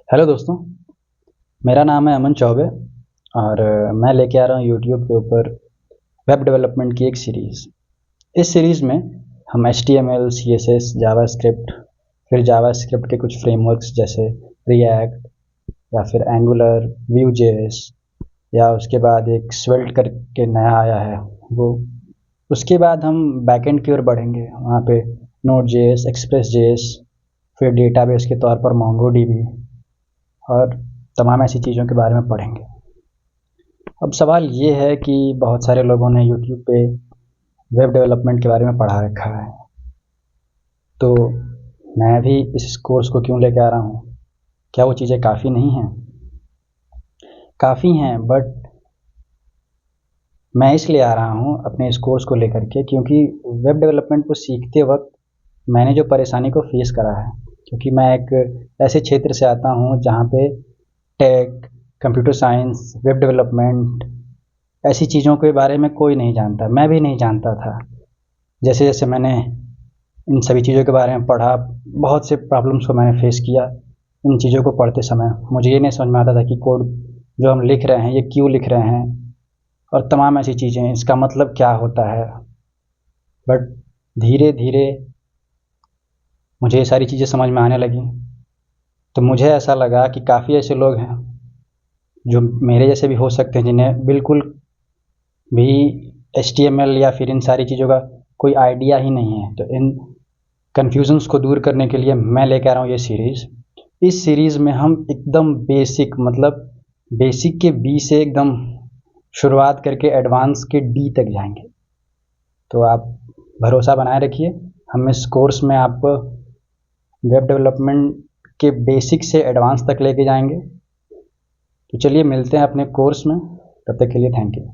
Hello दोस्तों, मेरा नाम है अमन चौबे और मैं लेके आ रहा हूँ यूट्यूब के ऊपर वेब डेवलपमेंट की एक सीरीज़। इस सीरीज़ में हम HTML, CSS, जावास्क्रिप्ट, फिर जावास्क्रिप्ट के कुछ फ्रेमवर्क्स जैसे रिएक्ट या फिर एंगुलर, Vue.js या उसके बाद एक स्वेल्ट करके नया आया है वो। उसके बाद हम बैकएंड की ओर बढ़ेंगे, वहाँ पे Node.js, Express.js, फिर डेटाबेस के तौर पर MongoDB और तमाम ऐसी चीज़ों के बारे में पढ़ेंगे। अब सवाल ये है कि बहुत सारे लोगों ने यूट्यूब पे वेब डेवलपमेंट के बारे में पढ़ा रखा है, तो मैं भी इस कोर्स को क्यों लेके आ रहा हूँ? क्या वो चीज़ें काफ़ी नहीं हैं? काफ़ी हैं, बट मैं इसलिए आ रहा हूँ अपने इस कोर्स को लेकर के क्योंकि वेब डेवलपमेंट को सीखते वक्त मैंने जो परेशानी को फेस करा है, क्योंकि मैं एक ऐसे क्षेत्र से आता हूँ जहाँ पे tech, computer science, web development ऐसी चीज़ों के बारे में कोई नहीं जानता, मैं भी नहीं जानता था। जैसे जैसे मैंने इन सभी चीज़ों के बारे में पढ़ा, बहुत से प्रॉब्लम्स को मैंने फेस किया। इन चीज़ों को पढ़ते समय मुझे ये नहीं समझ में आता था कि कोड जो हम लिख रहे हैं ये क्यों लिख रहे हैं और तमाम ऐसी चीज़ें, इसका मतलब क्या होता है। बट धीरे धीरे मुझे ये सारी चीज़ें समझ में आने लगी, तो मुझे ऐसा लगा कि काफ़ी ऐसे लोग हैं जो मेरे जैसे भी हो सकते हैं, जिन्हें बिल्कुल भी HTML या फिर इन सारी चीज़ों का कोई आइडिया ही नहीं है। तो इन कन्फ्यूजन्स को दूर करने के लिए मैं लेकर आ रहा हूँ ये सीरीज़। इस सीरीज़ में हम एकदम बेसिक, मतलब बेसिक के बी से एकदम शुरुआत करके एडवांस के डी तक जाएंगे। तो आप भरोसा बनाए रखिए, हम इस कोर्स में आपको वेब डेवलपमेंट के बेसिक से एडवांस तक लेके जाएंगे। तो चलिए मिलते हैं अपने कोर्स में, तब तक के लिए थैंक यू।